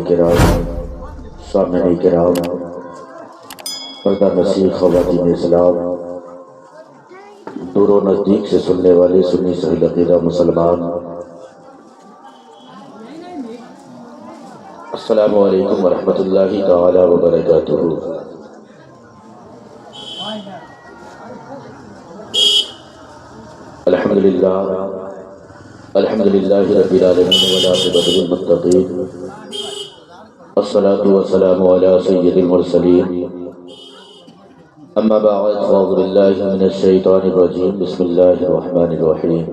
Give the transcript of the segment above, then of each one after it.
کرام، سامعین کرام، پردہ نشین خواتین اسلام، دور و نزدیک سے سننے والے سنی صحیح عقیدہ مسلمان، السلام علیکم ورحمۃ اللہ تعالی وبرکاتہ۔ الحمدللہ رب العالمین والعاقبۃ للمتقین، الصلاۃ والسلام علی سید المرسلین، اما بعد فاعوذ باللہ من الشیطان الرجیم، بسم اللہ الرحمن الرحیم۔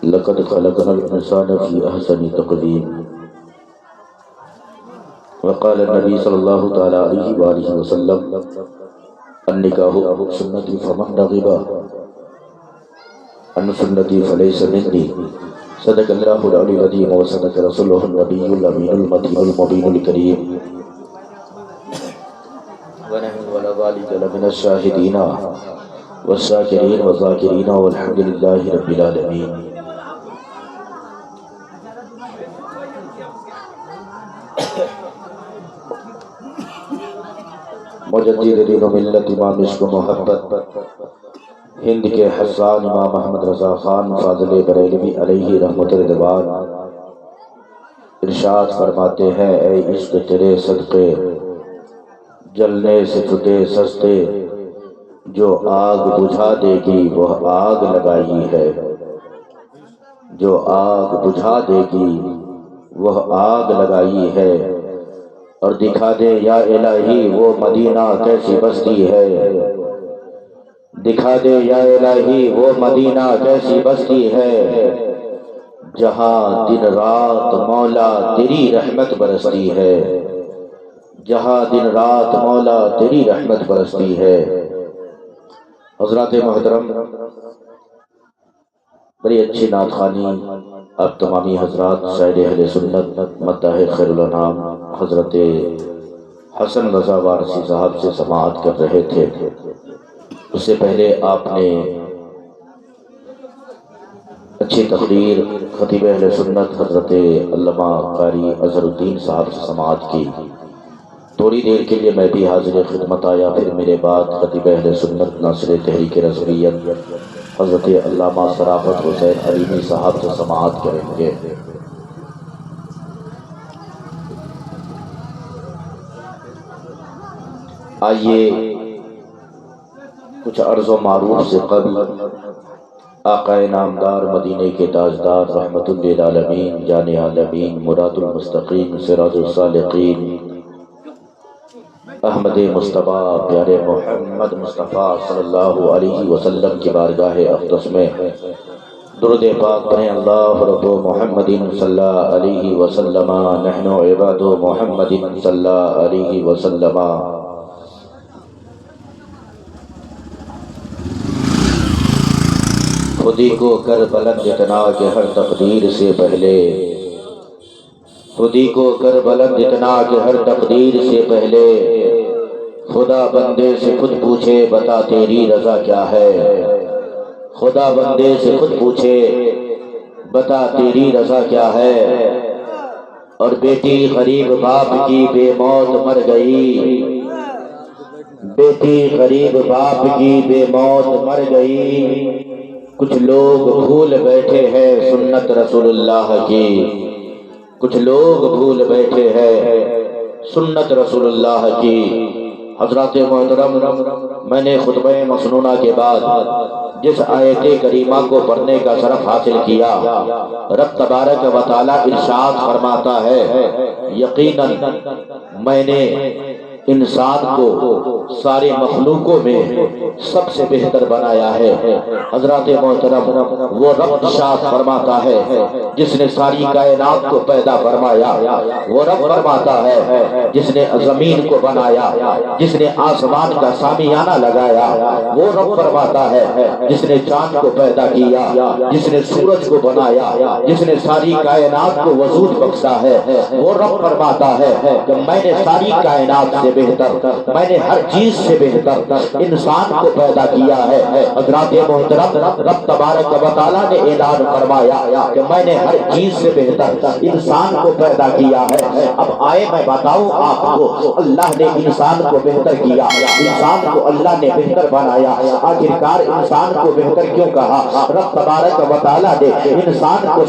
لقد خلقنا الانسان فی احسن تقویم، وقال النبی صلی اللہ تعالی علیہ وآلہ وسلم، النکاح سنتی فمن رغب عن سنتی فلیس منی، صدق اللہ العلی العظیم وصدق رسولہ النبی الامین المتین المبین الکریم، ونحن علی ذلک لمن الشاہدین والشاکرین والذاکرین والحمدللہ رب العالمین۔ مجدد دین و ملت امام عشق و محبت ہند کے حسان امام محمد رضا خان فاضل بریلوی علیہ رحمت رضوان ارشاد فرماتے ہیں، اے عشق تیرے صدقے جلنے سے چھٹے سستے، جو آگ بجھا دے گی وہ آگ لگائی ہے، جو آگ بجھا دے گی وہ آگ لگائی ہے، اور دکھا دے یا الہی وہ مدینہ کیسی بستی ہے، دکھا دے یا الہی وہ مدینہ کیسی بستی ہے، جہاں دن رات مولا تیری رحمت برستی ہے، جہاں دن رات مولا تیری رحمت برستی ہے۔ حضرات محترم، بڑی اچھی نعت خوانی اب تمامی حضرات شاعر اہل سنت مداح خیر الانام حضرت حسن رضا وارثی صاحب سے سماعت کر رہے تھے۔ اس سے پہلے آپ نے اچھی تقریر خطیب اہل سنت حضرت علامہ قاری اظہر الدین صاحب سے سماعت کی۔ تھوڑی دیر کے لیے میں بھی حاضر خدمت آیا، پھر میرے بعد خطیب اہل سنت ناصر تحریک رضویت حضرت علامہ شرافت حسین علیمی صاحب سے سماعت کریں گے۔ آئیے کچھ عرض و معروف سے قبل آقا نامدار مدینے کے تاجدار رحمت للعالمین جان عالمین مراد المستقیم سراج الصالقین احمد مصطفیٰ پیارے محمد مصطفیٰ صلی اللہ علیہ وسلم کی بارگاہ اقدس میں درود پاک پڑھیں۔ اللہ رب محمد صلی اللہ علیہ وسلم، نحن عباد محمد صلی اللہ علیہ وسلم۔ خودی کو کر بلند اتنا کہ ہر تقدیر سے پہلے، خودی کو کر بلند اتنا کہ ہر تقدیر سے پہلے، خدا بندے سے خود پوچھے بتا تیری رضا کیا ہے، خدا بندے سے خود پوچھے بتا تیری رضا کیا ہے، اور بیٹی غریب باپ کی بے موت مر گئی، بیٹی غریب باپ کی بے موت مر گئی، کچھ لوگ بھول بیٹھے ہیں سنت رسول اللہ کی، کچھ لوگ بھول بیٹھے ہیں سنت رسول اللہ کی۔ حضرات محترم، میں نے خطبہ مسنونہ کے بعد جس آیت کریمہ کو پڑھنے کا شرف حاصل کیا، رب تبارک و تعالی ارشاد فرماتا ہے، یقیناً میں نے انسان کو سارے مخلوقوں میں سب سے بہتر بنایا ہے۔ حضرات محترم، وہ رب ارشاد فرماتا ہے جس نے ساری کائنات کو پیدا فرمایا، وہ رب فرماتا ہے جس نے زمین کو بنایا، جس نے آسمان کا سامیانہ لگایا، وہ رب فرماتا ہے جس نے چاند کو پیدا کیا، جس نے سورج کو بنایا، جس نے ساری کائنات کو وجود بخشا ہے، وہ رب فرماتا ہے کہ میں نے ساری کائنات سے بہتر، میں نے ہر چیز سے بہتر انسان کو پیدا کیا ہے۔ حضرات محترم، رب تبارک و تعالیٰ نے اعلان فرمایا کہ میں نے ہر چیز سے بہتر انسان کو پیدا کیا ہے۔ اب آئے میں بتاؤں آپ کو، اللہ نے انسان کو بہتر کیا، انسان کو اللہ نے بہتر بنایا۔ آخرکار انسان کو بہتر کیوں کہا؟ رب تبارک و تعالیٰ نے انسان کو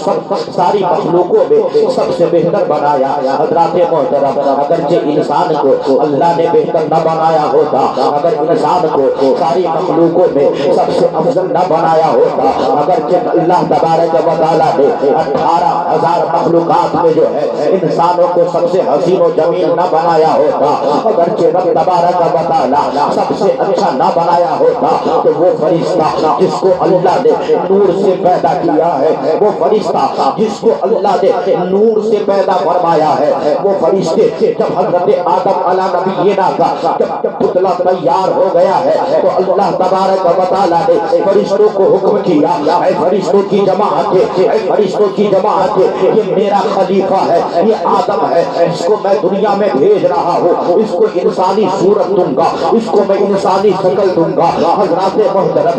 ساری مخلوقوں میں سب سے بہتر بنایا۔ حضرات محترم، اگرچہ انسان کو اللہ نے بہتر نہ بنایا ہوتا، اگر انسان کو ساری مخلوقوں میں سب سے افضل نہ بنایا ہوتا، اگرچہ اللہ تبارک و تعالیٰ نے 18,000 مخلوقات میں جو ہے انسانوں کو سب سے حسین و جمیل نہ بنایا ہوتا، اگرچہ رب تبارک و تعالیٰ سب سے اچھا نہ بنایا ہوتا، تو وہ فرشتہ جس کو اللہ نے نور سے پیدا کیا ہے، وہ فرشتہ جس کو اللہ نے نور سے پیدا فرمایا ہے، وہ فرشتے جب حضرت آدم علیہ نبینا کا جب پتلا تیار ہو گیا ہے تو اللہ تبارک و تعالیٰ نے فرشتوں کو حکم کیا، اے فرشتوں کی جماعت، اے فرشتوں کی جماعت، یہ میرا خلیفہ ہے، یہ آدم ہے، اس کو میں دنیا میں بھیج رہا ہوں، اس کو انسانی صورت دوں گا، اس کو میں انسانی شکل دوں گا۔ حضرات محترم،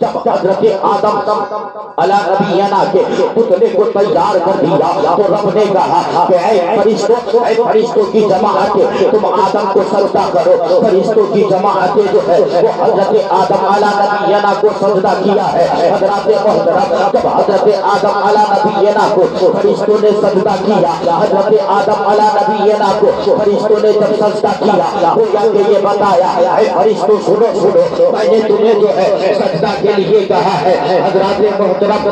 جب حضرت آدم علیہ نبینا کے پتلے کو تیار کر دیا تو رب نے کہا کہ اے فرشتوں کی جماعت، تم آدم کو سجدہ کرو۔ فرشتوں کی جماعت جو ہے وہ حضرت آدم علیہ نبینا کو سجدہ کیا ہے۔ حضرات محترم، جب حضرت آدم علیہ نبینا کو فرشتوں نے سجدہ کیا، حضرت آدم علیہ نبینا کو فرشتوں نے جب سجدہ کیا، وہ یہ بتایا، اے فرشتوں سنو، میں نے تمہیں جو ہے سجدہ کے لیے کہا ہے۔ حضرات محترم،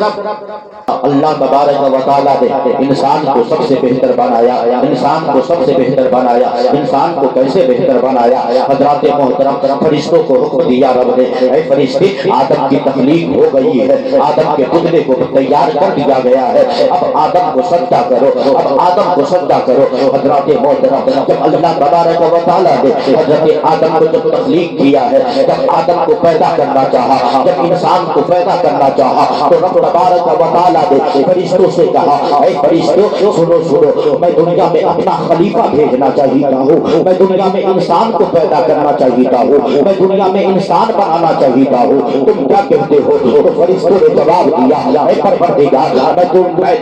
اللہ تبارک و تعالیٰ نے انسان کو سب سے بہتر بنایا، انسان کو سب سے بہتر بنایا۔ انسان کو کیسے بہتر بنایا؟ حضرات محترم، فرشتوں کو حکم دیا رب نے، اے فرشتے، آدم کی تخلیق ہو گئی ہے، آدم کے پتلے کو تیار کر دیا گیا ہے، اب آدم کو سجدہ کرو، اب آدم کو سجدہ کرو۔ حضرات محترم، جب اللہ تبارک و تعالیٰ نے حضرت آدم کو جب تخلیق کیا ہے، جب آدم کو پیدا کرنا چاہا، جب انسان کو پیدا کرنا چاہا، تو رب تبارک و تعالیٰ نے فرشتوں سے کہا، اے فرشتوں سنو، میں دنیا میں اپنا خلیفہ بھیجنا چاہیتا ہوں، میں دنیا میں انسان کو پیدا کرنا چاہیتا ہوں، میں دنیا میں انسان بنانا چاہیتا ہوں، تم کیا کہتے ہو؟ تو فرشتوں نے جواب دیا، اے پروردگار،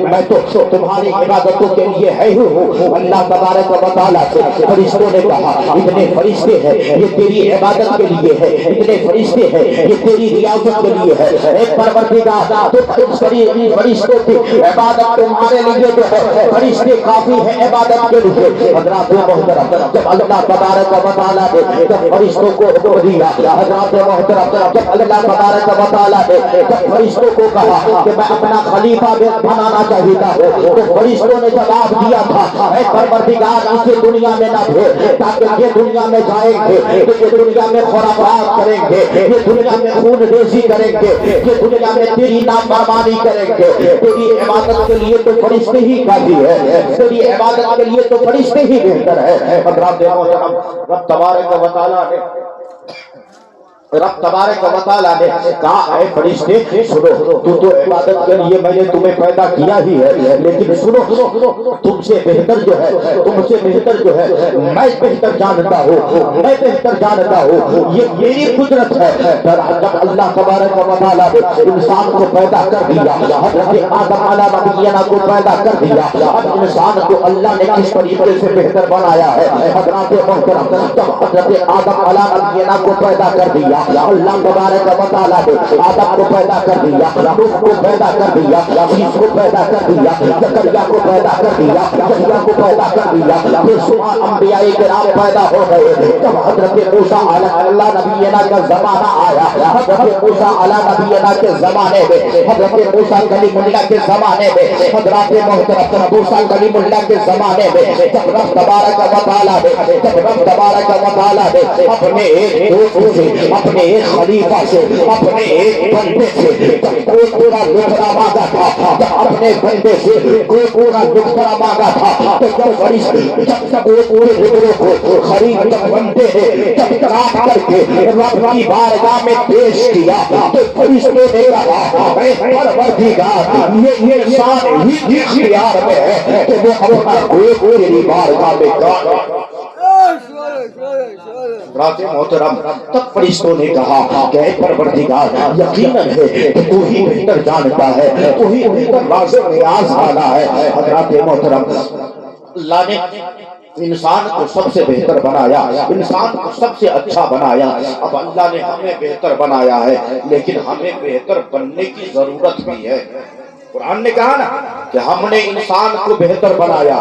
میں تو تمہاری عبادتوں کے لیے ہے ہی ہوں۔ اللہ تبارک و تعالیٰ سے فرشتوں نے کہا، اتنے فرشتے ہیں یہ تیری عبادت کے لیے ہے، اتنے فرشتے ہیں یہ تیری ریاضت کے لیے ہے، اے پروردگار، تو فرشتوں کی عبادت تمہارے لیے جو ہے، فرشتے کافی ہیں عبادت کے لیے۔ حضرات محترم، جب اللہ تبارک و تعالیٰ نے جب فرشتوں کو حکم دیا، حضرات محترم، جب اللہ تبارک و تعالیٰ نے جب فرشتوں کو کہا کہ میں اپنا خلیفہ بنانا چاہیتا ہوں، تو فرشتوں نے جواب دیا تھا، اے پروردگار، اسے دنیا میں نہ بھیج، تاکہ یہ دنیا میں جائیں گے تو یہ دنیا میں خرافات کریں گے، یہ دنیا میں خون ریزی کریں گے، یہ دنیا میں تیری نافرمانی کریں گے۔ تیری عبادت کے لیے تو فرشتے ہی کافی ہے، تیری عبادت کے لیے تو فرشتے ہی بہتر ہے۔ حضرات محترم، رب تبارک و تعالیٰ نے کہا، اے فرشتے سنو، تو عبادت کے لیے میں نے تمہیں پیدا کیا ہی ہے، لیکن سنو، تم سے بہتر جو ہے میں بہتر جانتا ہوں، یہ میری قدرت ہے۔ جب اللہ تبارک و تعالیٰ نے انسان کو پیدا کر دیا، حضرت آدم علیہ نبینا کو پیدا کر دیا، اب انسان کو اللہ نے کس طریقے سے بہتر بنایا ہے؟ حضرات محترم، جب حضرت آدم علیہ نبینا کو پیدا کر دیا، اللہ تبارک و تعالیٰ نے آدم کو پیدا کر دیا، نوح کو پیدا کر دیا، عیسیٰ کو پیدا کر دیا، زکریا کو پیدا کر دیا، یحییٰ کو پیدا کر دیا، پھر صبح انبیاء کرام پیدا ہو گئے۔ جب حضرت موسیٰ علیہ نبینا کا زمانہ آیا، حضرت موسیٰ علیہ نبینا کے زمانے میں، حضرت موسیٰ کلیم اللہ کے زمانے میں، حضرات محترم، موسیٰ کلیم اللہ کے زمانے میں، جب رب تبارک و تعالیٰ نے اپنے ایک دوست سے، اپنے ایک خلیفہ سے، اپنے ایک بندے سے کوئی پورا لکھنا مانگا تھا، جب اپنے بندے سے کوئی پورا لکھنا مانگا تھا، تو جب وہ پورے لکھنے کو خرید جب بندے نے جب تلاش کر کے رب کی بارگاہ میں پیش کیا، تو فرشتوں نے کہا، اے پروردگار، یہ انسان ہی اختیار میں ہے کہ وہ اپنا کوئی تیری بارگاہ میں گانا۔ حضرات محترم تب فرشتوں نے کہا کہ اے پروردگار یقیناً ہے کہ تو ہی بہتر جانتا ہے، تو ہی بہتر واضح نیاز والا ہے۔ حضرات محترم اللہ نے انسان کو سب سے بہتر بنایا، انسان کو سب سے اچھا بنایا۔ اب اللہ نے ہمیں بہتر بنایا ہے، لیکن ہمیں بہتر بننے کی ضرورت بھی ہے۔ قرآن نے کہا نا کہ ہم نے انسان کو بہتر بنایا،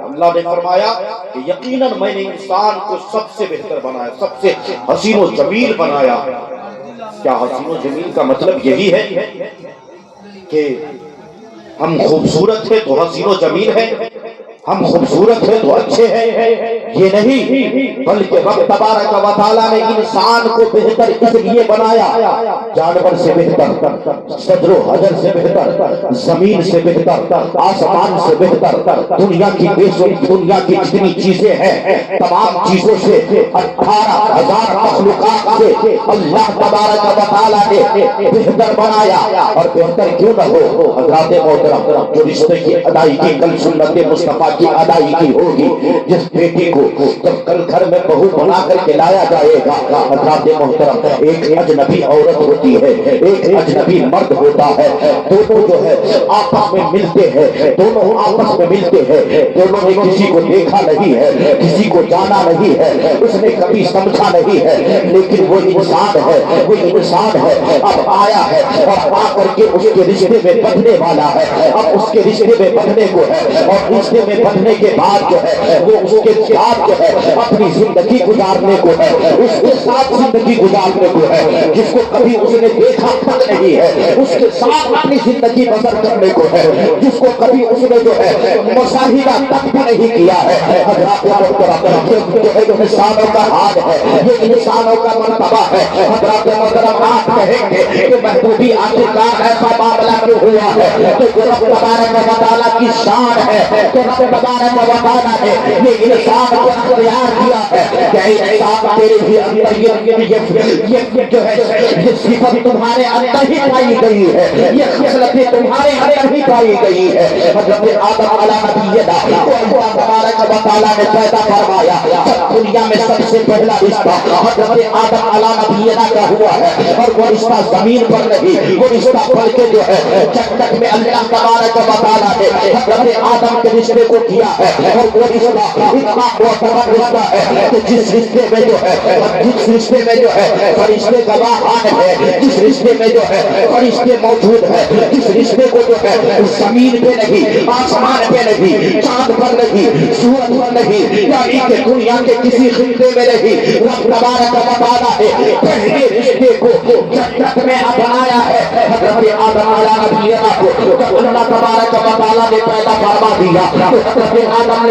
اللہ نے فرمایا کہ یقیناً میں نے انسان کو سب سے بہتر بنایا، سب سے حسین و جمیل بنایا۔ کیا حسین و جمیل کا مطلب یہی ہے کہ ہم خوبصورت ہیں تو حسین و جمیل ہیں، ہم خوبصورت ہیں تو اچھے ہیں؟ یہ نہیں، بلکہ رب تبارک و تعالیٰ نے انسان کو بہتر اس لیے بنایا، جانور سے بہتر، شجر و حجر سے بہتر، زمین سے بہتر، آسمان سے بہتر، دنیا کی دنیا کی جتنی چیزیں ہیں تمام چیزوں سے 18,000 مخلوقات سے اللہ تبارک و تعالیٰ نے بہتر بنایا۔ اور بہتر کیوں نہ ہو حضرات محترم، جو رشتے کی ادائیگی کل سنت مصطفیٰ کی ادائیگی ہوگی، جس بیٹی کو جب کل گھر میں بہو بنا کر کے لایا جائے گا، حضرات محترم ایک اجنبی عورت ہوتی ہے، ایک اجنبی مرد ہوتا ہے، دونوں جو ہے آپس میں ملتے ہیں، دونوں آپس میں ملتے ہیں، دونوں نے کسی کو دیکھا نہیں ہے، کسی کو جانا نہیں ہے، اس نے کبھی سمجھا نہیں ہے، لیکن وہ انسان ہے، وہ انسان ہے، اب آیا ہے اور آ کر کے اس کے رشتے میں بندھنے والا ہے، اب اس کے رشتے میں بندھنے کو ہے، اور رشتے میں بندھنے کے بعد جو ہے وہ اس کے ساتھ جو ہے اپنی زندگی گزارنے کو ہے، اس کے ساتھ زندگی گزارنے کو ہے، جس کو کبھی اس نے دیکھا تک نہیں ہے اس کے ساتھ اپنی زندگی بسر کرنے کو ہے، جس کو کبھی اس نے جو ہے مشاہدہ تک بھی نہیں کیا ہے۔ حضرات محترم یہ جو ہے انسانوں کا حال ہے، یہ انسانوں کا مرتبہ ہے۔ حضرات محترم آپ کہیں گے کہ محبوبی آخرکار ایسا معاملہ کیوں ہوا ہے؟ تو رب تبارک و تعالیٰ کی شان ہے کہ رب تبارک و تعالیٰ نے یہ انسان کو اختیار دیا ہے کہ اے انسان تیرے بھی اندر یہ جو ہے یہ صفت تمہارے اندر ہی پائی گئی ہے، یہ خصلتیں تمہارے اندر ہی پائی گئی ہے۔ حضرت آدم علیہ نبینا کو اللہ تبارک و تعالیٰ نے پیدا فرمایا، دنیا میں سب سے پہلا رشتہ حضرت آدم علیہ نبینا کا ہوا ہے، اور وہ رشتہ زمین پر نہیں، وہ رشتہ بلکہ جو ہے جنت میں اللہ تبارک و تعالیٰ نے حضرت آدم کے رشتے کو کیا ہے، اور وہ رشتہ اتنا معتبر رشتہ ہے کہ جس رشتے میں جو ہے فرشتے گواہان ہے، جس رشتے میں جو ہے فرشتے موجود ہے، جس رشتے کو جو ہے زمین پہ نہیں، آسمان پہ نہیں، چاند پر نہیں، سورج پر نہیں، یعنی کہ دنیا کے کسی خطے میں نہیں، رب تبارک و تعالیٰ نے پہلے رشتے کو جنت میں اپنایا ہے۔ حضرت آدم علیہ نبینا کو جب اللہ تبارک و تعالیٰ نے پیدا فرما دیا تو حضرت آدم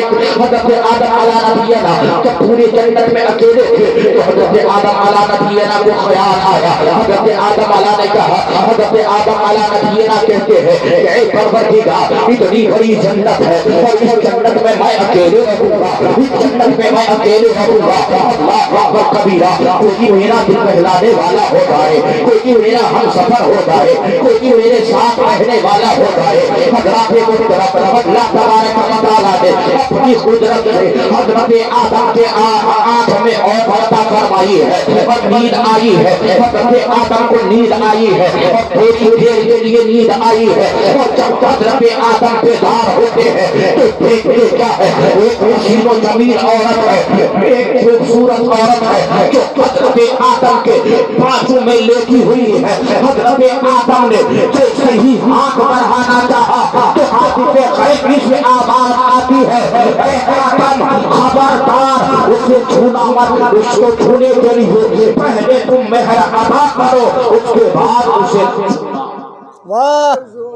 علیہ نبینا جب پوری جنت میں اکیلے تھے تو حضرت آدم علیہ نبینا کو خیال آیا۔ حضرت آدم علیہ نے کہا، حضرت آدم علیہ نبینا کہتے ہیں کہ اے پروردگار اتنی بڑی جنت ہے اور اس جنت میں میں اکیلے رہوں گا، اس جنت میں میں اکیلے رہوں گا، اللہ اکبر کبیرہ، کوئی میرا دل بہلانے والا ہو جائے، کوئی میرا ہم سفر ہو جائے، کوئی میرے ساتھ رہنے والا ہو جائے۔ حضرات اللہ تبارک و تعالیٰ نے اپنی قدرت سے حضرت آدم کے آنکھ میں اور بڑھتا فرمائی ہے اور نیند آئی ہے، حضرت آدم کو نیند آئی ہے اور تھوڑی دیر کے لیے نیند آئی ہے، اور جب حضرت آدم بیدار ہوتے ہیں تو دیکھتے کیا ہے، ایک حسین و جمیل عورت ہے، ایک خوبصورت عورت ہے جو حضرت آدم کے بازو میں لیٹی ہوئی ہے۔ حضرت آدم نے جیسے ہی ہاتھ بڑھانا چاہا تو عاطف غیبی سے آواز آتی ہے، اے آدم خبردار اسے چھونا مت، اس کو چھونے کے لیے پہلے تم مہر ادا کرو، اس کے بعد اسے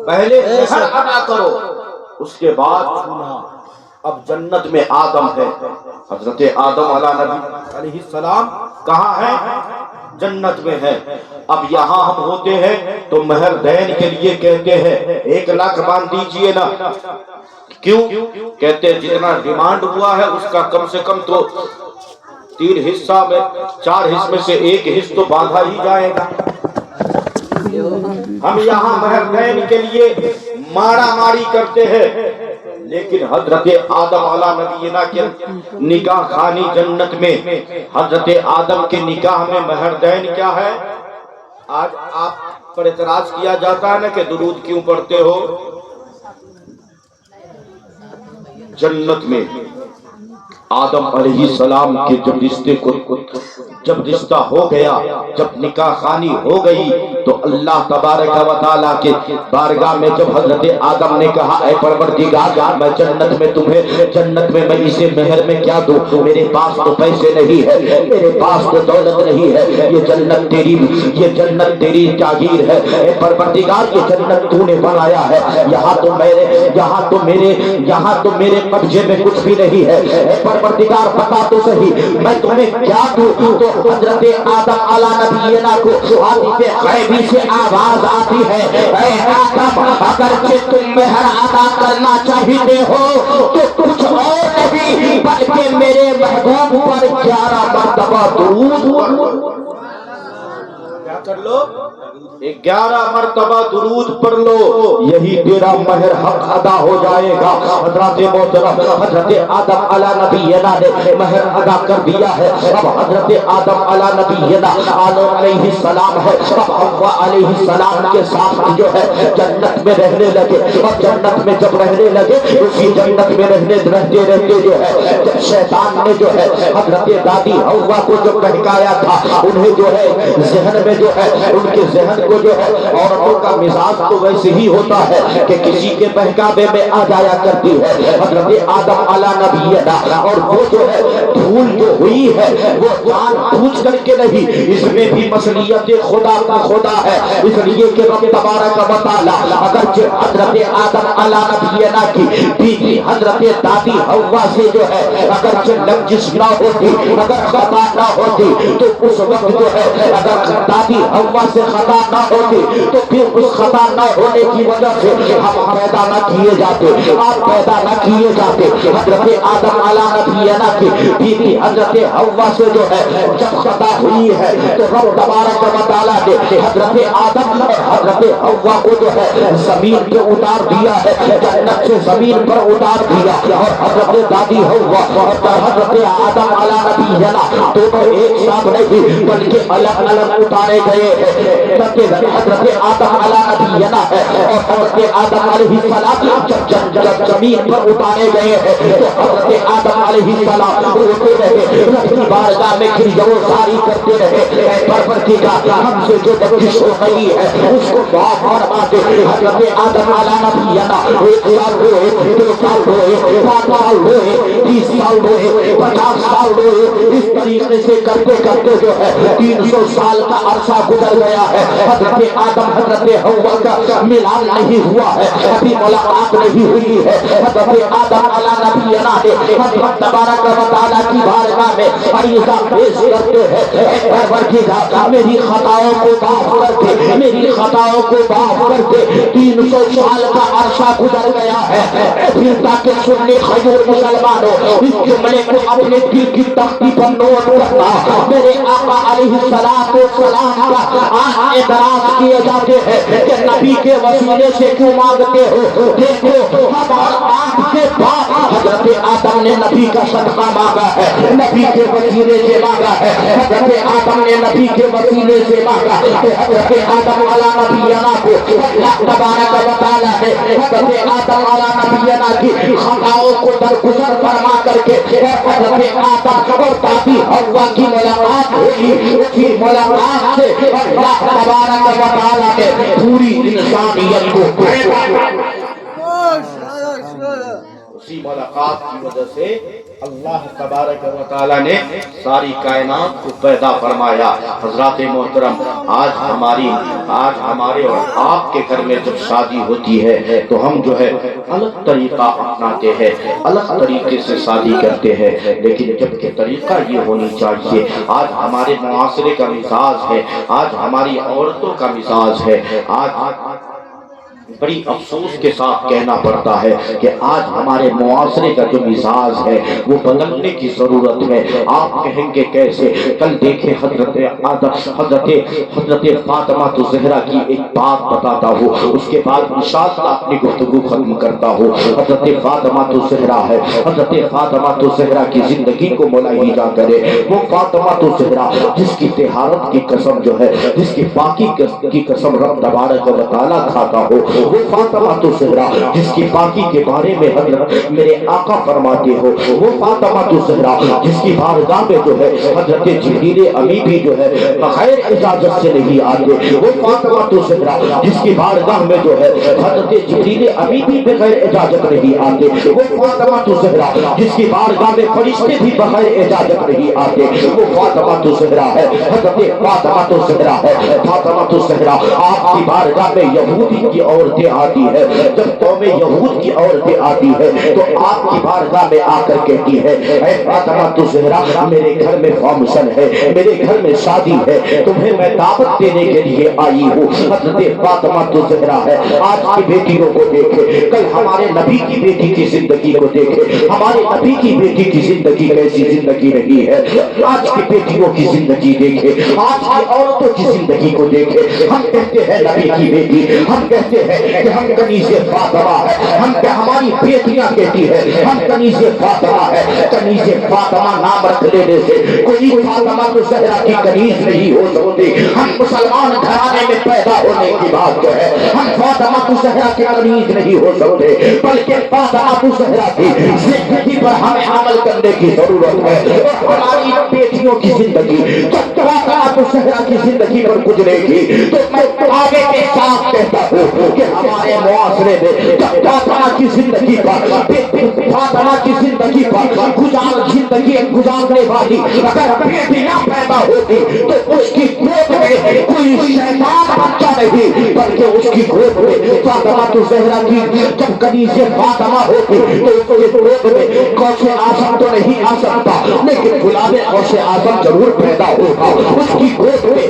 پہلے مہر ادا کرو اس کے بعد چھونا۔ اب جنت میں آدم ہے، حضرت آدم علیہ السلام کہاں ہے؟ جنت میں ہے۔ اب یہاں ہم ہوتے ہیں تو مہر دین کے لیے کہتے ہیں 1 لاکھ باندھ دیجئے نا، کیوں کہتے ہیں جتنا ڈیمانڈ ہوا ہے اس کا کم سے کم تو 3 حصہ میں 4 حصے میں سے 1 حصہ تو باندھا ہی جائے گا۔ ہم یہاں مہر دین کے لیے مارا ماری کرتے ہیں، لیکن حضرت آدم علیہ نبینا کے نکاح خانی جنت میں حضرت آدم کے نکاح میں مہردین کیا ہے؟ آج آپ پر اعتراض کیا جاتا ہے نا کہ درود کیوں پڑھتے ہو؟ جنت میں آدم علیہ السلام کے جب رشتہ ہو گیا، جب نکاح خانی ہو گئی، تو اللہ تبارک و تعالیٰ کے بارگاہ میں جب حضرت آدم نے کہا اے پروردگار میں جنت میں میں اسے مہر میں کیا دوں؟ میرے پاس تو پیسے نہیں ہے، میرے پاس تو دولت نہیں ہے، یہ جنت تیری جاگیر ہے، اے پروردگار یہ جنت تو نے بنایا ہے، یہاں تو میرے قبضے میں کچھ بھی نہیں ہے، اے پروردگار بتا تو صحیح میں تمہیں کیا دوں؟ تو حضرت آدم علیہ نبینا کو حاطف غیبی سے آواز آتی ہے اے آدم اگرچہ تم مہر ادا کرنا چاہتے ہو تو کچھ اور نہیں بلکہ میرے محبوب پر 11 مرتبہ درود کیا کر لو؟ 11 مرتبہ درود پڑھ لو، یہی تیرا مہر حق ادا ہو جائے گا۔ حضرت محترم حضرت آدم علیہ نبینا نے مہر ادا کر دیا ہے۔ اب حضرت آدم علیہ نبینا علیہ السلام ہے، اب حوا علیہ السلام کے ساتھ جو ہے جنت میں رہنے لگے، اور جنت میں جب رہنے لگے اسی جنت میں رہتے جو ہے جب شیطان نے جو ہے حضرت دادی حوا کو جو بہکایا تھا، انہیں جو ہے ذہن میں جو ہے ان کے ذہن کو جو ہے عورتوں کا مزاج تو ویسے ہی ہوتا ہے کہ کسی کے بہکاوے میں آ جایا کرتی ہے۔ حضرت آدم علیہ نبینا اور وہ جو ہے دھول جو ہوئی ہے وہ جان بوجھ کر کے نہیں، اس میں بھی مصلیت خدا کا خدا ہے، اس لیے کہ رب تبارک و تعالی اگرچہ حضرت آدم علیہ نبینا کی بیوی حضرت دادی حوا سے جو ہے اگرچہ لغزش نہ ہوتی، اگر خطا نہ ہوتی تو اس وقت جو ہے اگر دادی حوا سے خطا نہ ہوتی تو پھر اس خطا نہ ہونے کی وجہ سے ہم پیدا نہ کیے جاتے، آپ پیدا نہ کیے جاتے۔ حضرت آدم علیہ نبینا کی بیوی حضرت حوا سے جو ہے جب خطا ہوئی ہے تو رب تبارک و تعالیٰ نے حضرت آدم اور حضرت حوا کو جو ہے زمین پہ اتار دیا ہے، جنت سے زمین پر اتار دیا، اور حضرت دادی حوا اور حضرت آدم علیہ نبینا دونوں ایک ساتھ نہیں بلکہ الگ الگ اتارے گئے ہیں۔ حضرت آدم علیہ نبینا ہے اور حضرت آدم علیہ السلام جب زمین پر اتارے گئے ہیں تو حضرت آدم علیہ السلام روتے رہے، رب کی بارگاہ میں گریہوزاری کرتے رہے، اے پروردگار ہم سے جو لغزش ہو گئی ہے اس کو معاف فرما دے۔ حضرت آدم علیہ نبینا 1 سال ہوئے، 2 سال ہوئے، 5 سال ہوئے، 30 سال ہوئے، 50 سال ہوئے، اس طریقے سے کرتے کرتے جو ہے 300 سال کا عرصہ گزر گیا ہے۔ حضرت آدم حضرت حوا کا ملان نہیں ہوا ہے، ابھی ملاقات نہیں ہوئی ہے۔ حضرت آدم علیہ نبینا نے حضرت تبارک و تعالیٰ کی بارگاہ میں عریضہ پیش کرتے ہیں اے پروردگار میری خطاؤں کو معاف کر دے، میری خطاؤں کو معاف کر دے۔ 300 سال کا عرصہ گزر گیا ہے، پھر تاکہ سننے خیور مسلمانوں اس جملے کو اپنے دل کی تختی پر نوٹ کرنا، میرے آقا علیہ السلام کا اعتراض کیے جاتے ہیں کہ نبی کے وسیلے سے کیوں مانگتے ہو؟ دیکھو ہمارا آپ کے بعد حضرت آدم نے نبی کا صدقہ مانگا ہے، نبی کے وسیلے سے مانگا ہے، حضرت آدم نے نبی کے وسیلے سے مانگا ہے۔ حضرت آدم علیہ نبینا کو اللہ تبارک و تعالیٰ نے حضرت آدم علیہ نبینا کی خطاؤں کو درگزر فرما کر کے حضرت آدم اور دادی حوا کی ملاقات ہوئی، اسی ملاقات سے اللہ تبارک و تعالیٰ نے پوری انسانیت کو اسی ملاقات کی وجہ سے اللہ تبارک و تعالیٰ نے ساری کائنات کو پیدا فرمایا۔ حضرات محترم آج ہمارے اور آپ کے گھر میں جب شادی ہوتی ہے تو ہم جو ہے الگ طریقہ اپناتے ہیں، الگ طریقے سے شادی کرتے ہیں، لیکن جب کہ طریقہ یہ ہونی چاہیے۔ آج ہمارے معاشرے کا مزاج ہے، آج ہماری عورتوں کا مزاج ہے، آج بڑی افسوس کے ساتھ کہنا پڑتا ہے کہ آج ہمارے معاشرے کا جو مزاج ہے وہ بدلنے کی ضرورت ہے۔ آپ کہیں گے کیسے؟ کل دیکھیں حضرت فاطمہ الزہرا کی ایک بات بتاتا ہوں، اس کے بعد انشاءاللہ اپنی گفتگو ختم کرتا ہوں۔ حضرت فاطمہ الزہرا ہے، حضرت فاطمہ الزہرا کی زندگی کو ملاحظہ کرے۔ وہ فاطمہ الزہرا جس کی طہارت کی قسم جو ہے، جس کی پاکی کی قسم رب تبارک و تعالیٰ کھاتا ہو، وہ فاطمہ الزہرا جس کی پاکی کے بارے میں حضرت میرے آقا فرماتے ہو، وہ فاطمہ الزہرا جس کی بارگاہ میں جو ہے حضرت جبریل امی بھی جو ہے بغیر اجازت سے نہیں آتے، وہ فاطمہ الزہرا جس کی بارگاہ میں جو ہے حضرت جبریل امی بھی بغیر اجازت نہیں آتے، وہ فاطمہ الزہرا جس کی بارگاہ میں فرشتے بھی بغیر اجازت نہیں آتے، وہ فاطمہ الزہرا ہے، حضرت فاطمہ الزہرا ہے۔ فاطمہ الزہرا آپ کی بارگاہ میں یہودی کی عورتیں آتی ہے، جب قوم یہود کی عورتیں آتی ہے تو آپ کی بارگاہ میں آ کر کہتی ہے، اے فاطمہ الزہرا میرے گھر میں فنکشن ہے، میرے گھر میں شادی ہے، تمہیں میں دعوت دینے کے لیے آئی ہوں۔ حضرت فاطمہ الزہرا ہے، آج کی بیٹیوں کو دیکھے، کل ہمارے نبی کی بیٹی کی زندگی کو دیکھے، ہمارے نبی کی بیٹی کی زندگی کیسی زندگی رہی ہے، آج کی بیٹیوں کی زندگی دیکھے، آج کی عورتوں کی زندگی کو دیکھے۔ ہم کہتے ہیں نبی کی بیٹی، ہم کہتے ہیں کہ ہم کنیز فاطمہ ہے، ہماری بیٹیاں کہتی ہے ہم کنیز فاطمہ ہے۔ کنیز فاطمہ نام رکھ لینے سے کوئی فاطمہ الزہرا کی کنیز نہیں ہو سکتی۔ ہم مسلمان گھرانے میں پیدا ہونے کی بات جو ہے، ہم فاطمہ الزہرا کی کنیز نہیں ہو سکتے، بلکہ فاطمہ الزہرا کی زندگی پر ہمیں عمل کرنے کی ضرورت ہے۔ اور ہماری بیٹیوں کی زندگی جب فاطمہ الزہرا کی زندگی پر گزرے گی تو میں آگے کے ساتھ کہتا ہوں کہ ہمارے معاشرے میں جب فاطمہ کی زندگی پر فاطمہ کی زندگی پر زندگی گزارنے والی اگر بیٹیاں پیدا ہوتی تو اس کی گود میں کوئی شیطان بچہ نہیں، بلکہ اس کی گود میں فاطمہ الزہرا کی جب کنیز فاطمہ ہوتی تو اس کی گود میں غوث اعظم تو نہیں آ سکتا، لیکن غلام غوث اعظم ضرور پیدا ہوگا۔ اس کی گود میں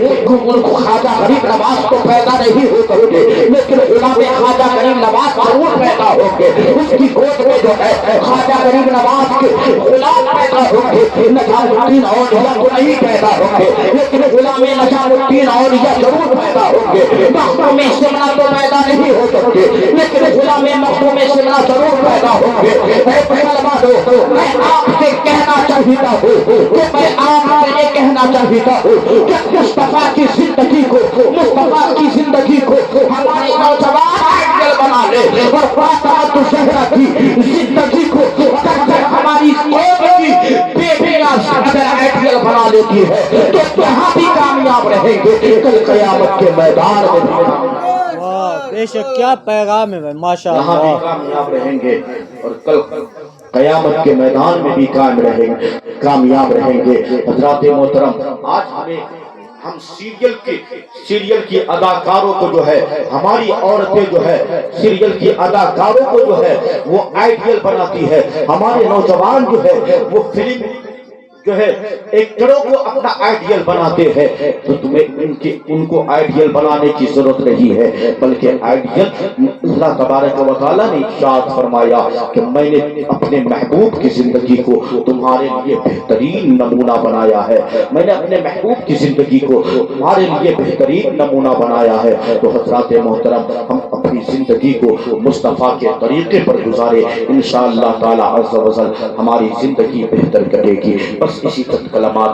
خواجہ غریب نواز تو پیدا نہیں ہو سکتے، لیکن غلام خواجہ غریب نواز ضرور پیدا ہوں گے۔ اس کی گود میں جو ہے خواجہ غریب نواز کے غلام پیدا ہوں گے، نظام الدین اولیاء تو نہیں پیدا ہوں گے، لیکن غلام نظام الدین اولیاء ضرور پیدا ہوں گے۔ مخدوم شملہ تو پیدا نہیں ہو سکتے، لیکن غلام مخدوم شملہ ضرور پیدا ہوں گے۔ اے مسلمانوں، میں آپ سے کہنا چاہتا ہوں کہ میں آپ سے یہ کہنا چاہتا ہوں کہ مصطفیٰ کی زندگی کو، مصطفیٰ کی زندگی کو ہمارے نوجوان آئیڈیل بنا لے، اور فاطمہ الزہرا کی زندگی کو اگر ہماری قوم کی بیٹیاں اگر آئیڈیل بنا لیتی ہے تو یہاں بھی کامیاب رہیں گے، کل قیامت کے میدان میں بھی بے شک کیا پیغام ہے ماشاء یہاں بھی اللہ۔ کامیاب رہیں گے اور کل قیامت کے میدان میں بھی کامیاب رہیں گے۔ حضرات محترم، آج ہم سیریل کی اداکاروں کو جو ہے، ہماری عورتیں جو ہے سیریل کی اداکاروں کو جو ہے وہ آئیڈیل بناتی ہے، ہمارے نوجوان جو ہے وہ فلم جو ہے ایکٹروں کو اپنا آئیڈیل بناتے ہیں، تو تمہیں ان کو آئیڈیل بنانے کی ضرورت نہیں ہے، بلکہ آئیڈیل اللہ تبارک و تعالیٰ نے ارشاد فرمایا کہ میں نے اپنے محبوب کی زندگی کو تمہارے لیے بہترین نمونہ بنایا ہے، میں نے اپنے محبوب کی زندگی کو تمہارے لیے بہترین نمونہ بنایا ہے۔ تو حضرات محترم، ہم اپنی زندگی کو مصطفیٰ کے طریقے پر گزارے، انشاءاللہ تعالی عز و جل ہماری زندگی بہتر کرے گی۔ بس اسی چند کلمات